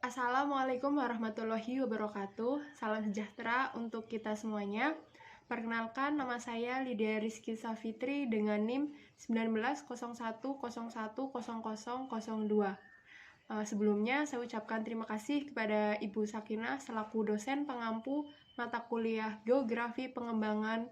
Assalamualaikum warahmatullahi wabarakatuh. Salam sejahtera untuk kita semuanya. Perkenalkan, nama saya Lydia Rizky Safitri dengan NIM 1901010002. Sebelumnya, saya ucapkan terima kasih kepada Ibu Sakinah selaku dosen pengampu mata kuliah Geografi Pengembangan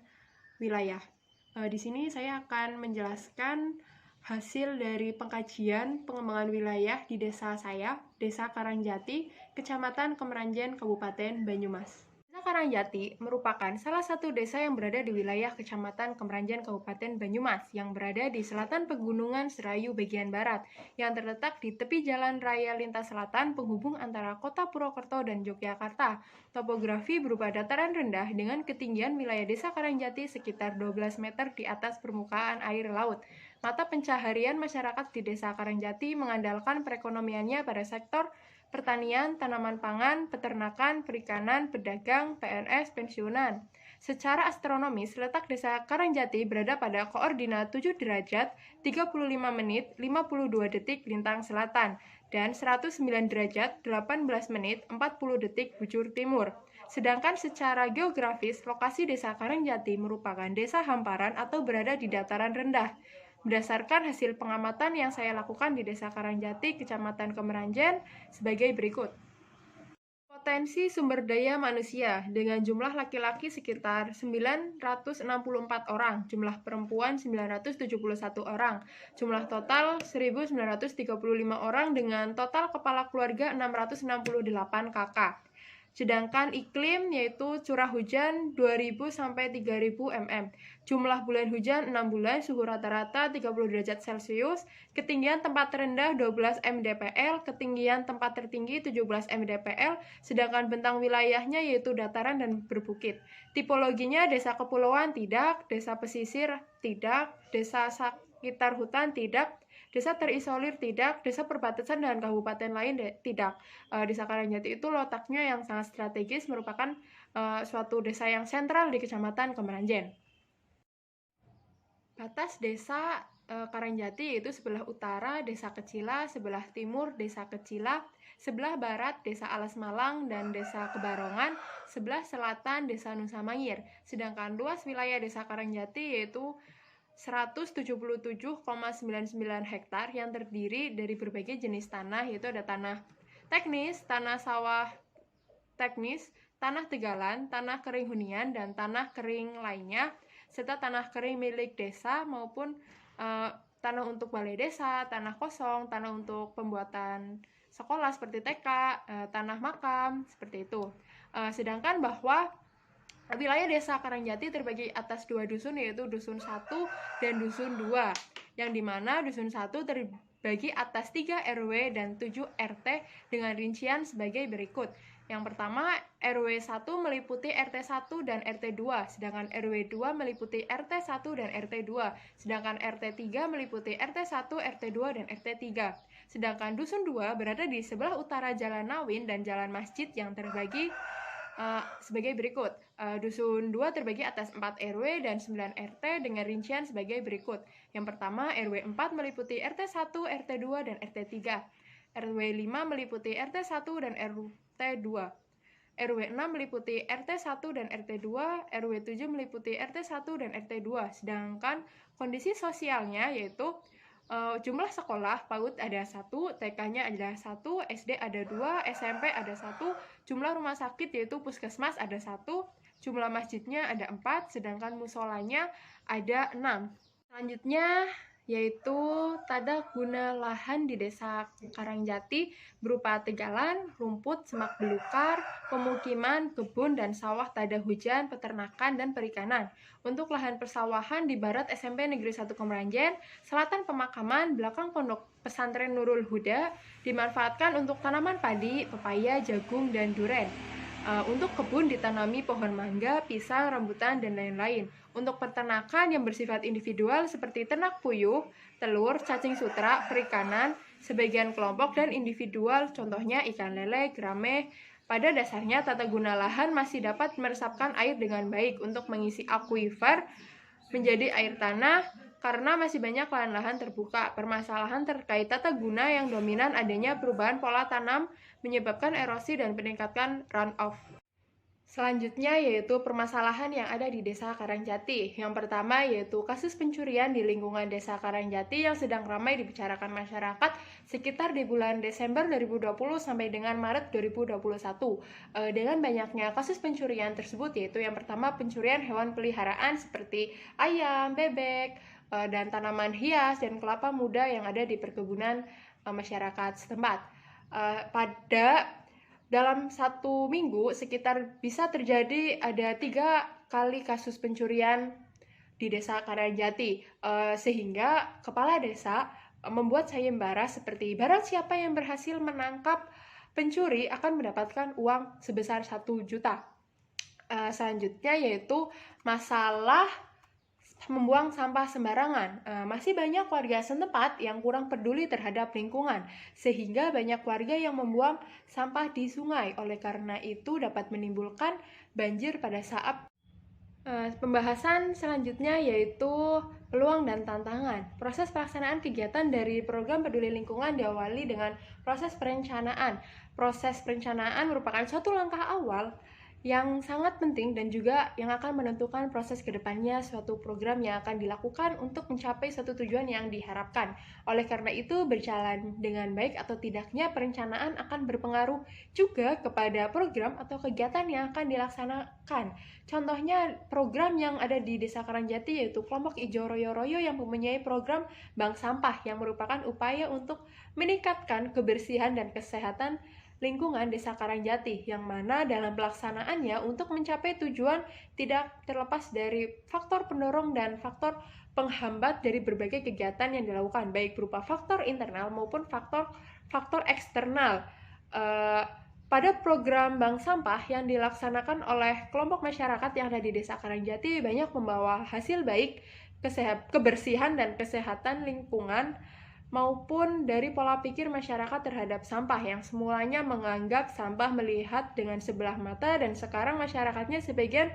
Wilayah. Di sini saya akan menjelaskan hasil dari pengkajian pengembangan wilayah di desa saya, Desa Karangjati, Kecamatan Kemeranjen, Kabupaten Banyumas. Desa Karangjati merupakan salah satu desa yang berada di wilayah Kecamatan Kemeranjen, Kabupaten Banyumas, yang berada di selatan Pegunungan Serayu bagian barat, yang terletak di tepi jalan raya lintas selatan penghubung antara Kota Purwokerto dan Yogyakarta. Topografi berupa dataran rendah dengan ketinggian wilayah Desa Karangjati sekitar 12 meter di atas permukaan air laut. Mata pencaharian masyarakat di Desa Karangjati mengandalkan perekonomiannya pada sektor pertanian, tanaman pangan, peternakan, perikanan, pedagang, PNS, pensiunan. Secara astronomis, letak Desa Karangjati berada pada koordinat 7 derajat, 35 menit, 52 detik lintang selatan, dan 109 derajat, 18 menit, 40 detik bujur timur. Sedangkan secara geografis, lokasi Desa Karangjati merupakan desa hamparan atau berada di dataran rendah. Berdasarkan hasil pengamatan yang saya lakukan di Desa Karangjati, Kecamatan Kemeranjen, sebagai berikut. Potensi sumber daya manusia dengan jumlah laki-laki sekitar 964 orang, jumlah perempuan 971 orang, jumlah total 1935 orang dengan total kepala keluarga 668 kakak. Sedangkan iklim yaitu curah hujan 2000 sampai 3000 mm. Jumlah bulan hujan 6 bulan, suhu rata-rata 30 derajat Celcius, ketinggian tempat terendah 12 mdpl, ketinggian tempat tertinggi 17 mdpl, sedangkan bentang wilayahnya yaitu dataran dan berbukit. Tipologinya desa kepulauan tidak, desa pesisir tidak, desa sekitar hutan tidak, desa terisolir tidak, desa perbatasan dengan kabupaten lain tidak. Desa Karangjati itu letaknya yang sangat strategis, merupakan suatu desa yang sentral di Kecamatan Kemeranjen. Batas desa Karangjati yaitu sebelah utara Desa Kecila, sebelah timur Desa Kecila, sebelah barat Desa Alas Malang dan Desa Kebarongan, sebelah selatan Desa Nusa Mangir. Sedangkan luas wilayah Desa Karangjati yaitu 177,99 hektar yang terdiri dari berbagai jenis tanah, yaitu ada tanah teknis, tanah sawah teknis, tanah tegalan, tanah kering hunian, dan tanah kering lainnya, serta tanah kering milik desa maupun tanah untuk balai desa, tanah kosong, tanah untuk pembuatan sekolah seperti TK, tanah makam, seperti itu. Sedangkan bahwa wilayah Desa Karangjati terbagi atas 2 dusun, yaitu Dusun 1 dan Dusun 2, yang dimana Dusun 1 terbagi atas 3 RW dan 7 RT dengan rincian sebagai berikut. Yang pertama, RW 1 meliputi RT 1 dan RT 2, sedangkan RW 2 meliputi RT 1 dan RT 2, sedangkan RT 3 meliputi RT 1, RT 2, dan RT 3. Sedangkan Dusun 2 berada di sebelah utara Jalan Nawin dan Jalan Masjid yang terbagi sebagai berikut. Dusun 2 terbagi atas 4 RW dan 9 RT dengan rincian sebagai berikut. Yang pertama, RW 4 meliputi RT 1, RT 2, dan RT 3. RW 5 meliputi RT 1 dan RT 2. RW 6 meliputi RT 1 dan RT 2, RW 7 meliputi RT 1 dan RT 2. Sedangkan kondisi sosialnya yaitu jumlah sekolah PAUD ada 1, TK-nya ada 1, SD ada 2, SMP ada 1, jumlah rumah sakit yaitu puskesmas ada 1, jumlah masjidnya ada 4, sedangkan musolanya ada 6. Selanjutnya yaitu tata guna lahan di Desa Karangjati berupa tegalan, rumput, semak belukar, pemukiman, kebun, dan sawah tada hujan, peternakan, dan perikanan. Untuk lahan persawahan di barat SMP Negeri 1 Kemeranjen, selatan pemakaman, belakang pondok pesantren Nurul Huda, dimanfaatkan untuk tanaman padi, pepaya, jagung, dan duren. Untuk kebun ditanami pohon mangga, pisang, rambutan, dan lain-lain. Untuk peternakan yang bersifat individual seperti ternak puyuh, telur, cacing sutra, perikanan, sebagian kelompok dan individual, contohnya ikan lele, gerame. Pada dasarnya, tata guna lahan masih dapat meresapkan air dengan baik untuk mengisi akuifer menjadi air tanah, karena masih banyak lahan-lahan terbuka. Permasalahan terkait tata guna yang dominan adanya perubahan pola tanam menyebabkan erosi dan meningkatkan runoff. Selanjutnya yaitu permasalahan yang ada di Desa Karangjati. Yang pertama yaitu kasus pencurian di lingkungan Desa Karangjati yang sedang ramai dibicarakan masyarakat sekitar di bulan Desember 2020 sampai dengan Maret 2021. Dengan banyaknya kasus pencurian tersebut yaitu yang pertama pencurian hewan peliharaan seperti ayam, bebek, dan tanaman hias dan kelapa muda yang ada di perkebunan masyarakat setempat. Dalam satu minggu sekitar bisa terjadi ada 3 kali kasus pencurian di Desa Karangjati, sehingga kepala desa membuat sayembara seperti barang siapa yang berhasil menangkap pencuri akan mendapatkan uang sebesar 1 juta. Selanjutnya yaitu masalah membuang sampah sembarangan. Masih banyak warga setempat yang kurang peduli terhadap lingkungan, sehingga banyak warga yang membuang sampah di sungai. Oleh karena itu dapat menimbulkan banjir pada saat pembahasan selanjutnya yaitu peluang dan tantangan. Proses pelaksanaan kegiatan dari program peduli lingkungan diawali dengan proses perencanaan. Proses perencanaan merupakan suatu langkah awal yang sangat penting dan juga yang akan menentukan proses kedepannya suatu program yang akan dilakukan untuk mencapai suatu tujuan yang diharapkan. Oleh karena itu, berjalan dengan baik atau tidaknya perencanaan akan berpengaruh juga kepada program atau kegiatan yang akan dilaksanakan. Contohnya program yang ada di Desa Karangjati yaitu kelompok Ijo Royo Royo yang mempunyai program bank sampah yang merupakan upaya untuk meningkatkan kebersihan dan kesehatan lingkungan Desa Karangjati, yang mana dalam pelaksanaannya untuk mencapai tujuan tidak terlepas dari faktor pendorong dan faktor penghambat dari berbagai kegiatan yang dilakukan, baik berupa faktor internal maupun faktor eksternal. Pada program bank sampah yang dilaksanakan oleh kelompok masyarakat yang ada di Desa Karangjati banyak membawa hasil baik kebersihan dan kesehatan lingkungan maupun dari pola pikir masyarakat terhadap sampah yang semulanya menganggap sampah melihat dengan sebelah mata dan sekarang masyarakatnya sebagian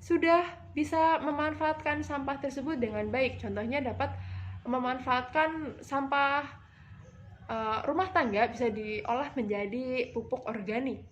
sudah bisa memanfaatkan sampah tersebut dengan baik. Contohnya dapat memanfaatkan sampah rumah tangga bisa diolah menjadi pupuk organik.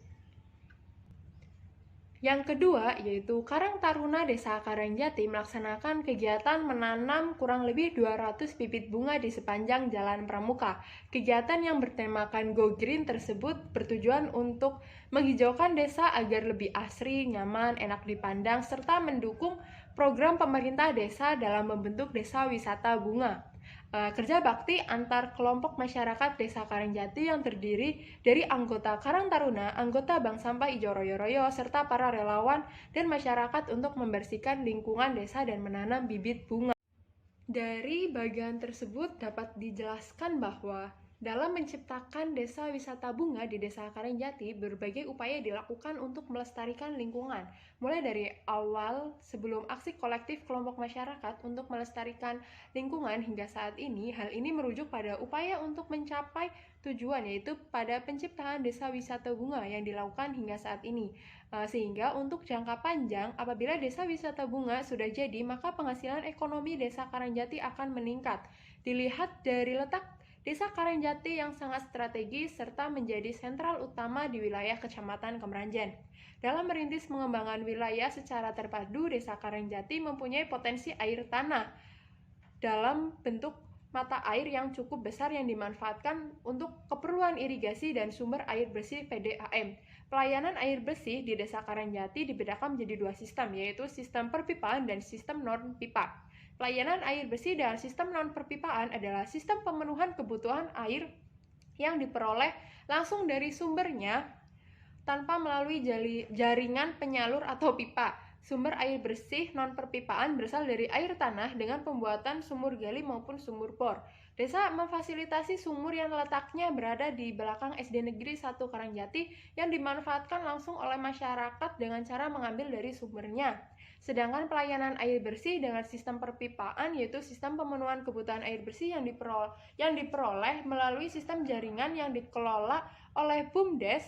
Yang kedua, yaitu Karang Taruna Desa Karangjati melaksanakan kegiatan menanam kurang lebih 200 bibit bunga di sepanjang Jalan Pramuka. Kegiatan yang bertemakan Go Green tersebut bertujuan untuk menghijaukan desa agar lebih asri, nyaman, enak dipandang, serta mendukung program pemerintah desa dalam membentuk desa wisata bunga. Kerja bakti antar kelompok masyarakat Desa Karangjati yang terdiri dari anggota Karang Taruna, anggota Bank Sampah Ijo Royo Royo, serta para relawan dan masyarakat untuk membersihkan lingkungan desa dan menanam bibit bunga. Dari bagian tersebut dapat dijelaskan bahwa dalam menciptakan desa wisata bunga di Desa Karangjati, berbagai upaya dilakukan untuk melestarikan lingkungan. Mulai dari awal sebelum aksi kolektif kelompok masyarakat untuk melestarikan lingkungan hingga saat ini, hal ini merujuk pada upaya untuk mencapai tujuan yaitu pada penciptaan desa wisata bunga yang dilakukan hingga saat ini. Sehingga untuk jangka panjang, apabila desa wisata bunga sudah jadi, maka penghasilan ekonomi Desa Karangjati akan meningkat. Dilihat dari letak Desa Karangjati yang sangat strategis serta menjadi sentral utama di wilayah Kecamatan Kemeranjen. Dalam merintis pengembangan wilayah secara terpadu, Desa Karangjati mempunyai potensi air tanah dalam bentuk mata air yang cukup besar yang dimanfaatkan untuk keperluan irigasi dan sumber air bersih PDAM. Pelayanan air bersih di Desa Karangjati dibedakan menjadi 2 sistem, yaitu sistem perpipaan dan sistem non-pipa. Pelayanan air bersih dan sistem non-perpipaan adalah sistem pemenuhan kebutuhan air yang diperoleh langsung dari sumbernya tanpa melalui jaringan penyalur atau pipa. Sumber air bersih non-perpipaan berasal dari air tanah dengan pembuatan sumur gali maupun sumur bor. Desa memfasilitasi sumur yang letaknya berada di belakang SD Negeri 1 Karangjati yang dimanfaatkan langsung oleh masyarakat dengan cara mengambil dari sumbernya. Sedangkan pelayanan air bersih dengan sistem perpipaan yaitu sistem pemenuhan kebutuhan air bersih yang diperoleh melalui sistem jaringan yang dikelola oleh BUMDes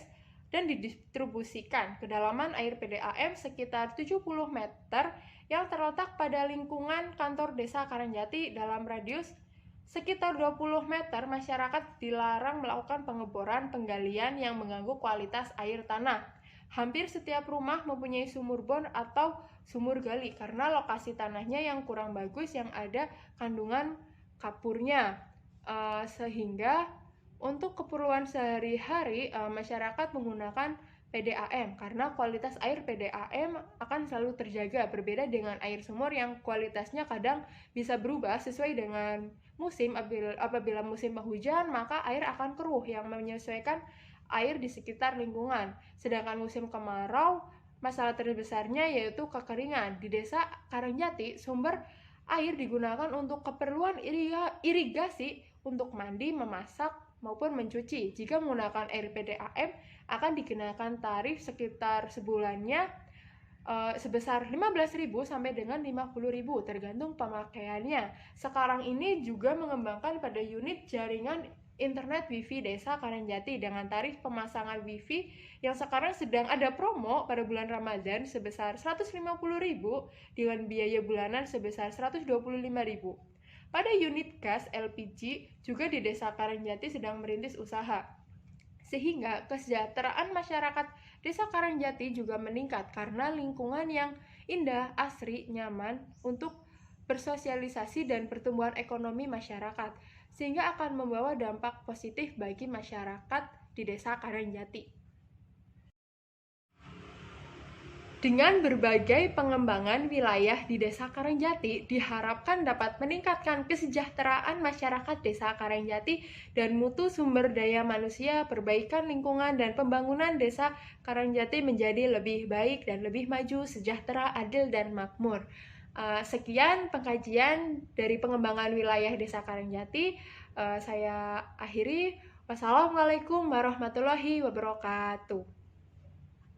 dan didistribusikan. Kedalaman air PDAM sekitar 70 meter yang terletak pada lingkungan kantor desa Karangjati dalam radius sekitar 20 meter. Masyarakat dilarang melakukan pengeboran penggalian yang mengganggu kualitas air tanah. Hampir setiap rumah mempunyai sumur bor atau sumur gali karena lokasi tanahnya yang kurang bagus yang ada kandungan kapurnya. Sehingga untuk keperluan sehari-hari masyarakat menggunakan PDAM karena kualitas air PDAM akan selalu terjaga, berbeda dengan air sumur yang kualitasnya kadang bisa berubah sesuai dengan musim. Apabila musim penghujan maka air akan keruh yang menyesuaikan air di sekitar lingkungan. Sedangkan musim kemarau masalah terbesarnya yaitu kekeringan. Di desa Karangjati sumber air digunakan untuk keperluan irigasi untuk mandi, memasak, maupun mencuci. Jika menggunakan air PDAM akan dikenakan tarif sekitar sebulannya sebesar 15.000 sampai dengan 50.000 tergantung pemakaiannya. Sekarang ini juga mengembangkan pada unit jaringan internet Wi-Fi Desa Karangjati dengan tarif pemasangan Wi-Fi yang sekarang sedang ada promo pada bulan Ramadan sebesar 150.000 dengan biaya bulanan sebesar 125.000. Pada unit gas LPG juga di Desa Karangjati sedang merintis usaha, sehingga kesejahteraan masyarakat Desa Karangjati juga meningkat karena lingkungan yang indah, asri, nyaman untuk bersosialisasi dan pertumbuhan ekonomi masyarakat, sehingga akan membawa dampak positif bagi masyarakat di Desa Karangjati. Dengan berbagai pengembangan wilayah di Desa Karangjati, diharapkan dapat meningkatkan kesejahteraan masyarakat Desa Karangjati dan mutu sumber daya manusia, perbaikan lingkungan, dan pembangunan Desa Karangjati menjadi lebih baik dan lebih maju, sejahtera, adil, dan makmur. Sekian pengkajian dari pengembangan wilayah Desa Karangjati. Saya akhiri. Wassalamualaikum warahmatullahi wabarakatuh.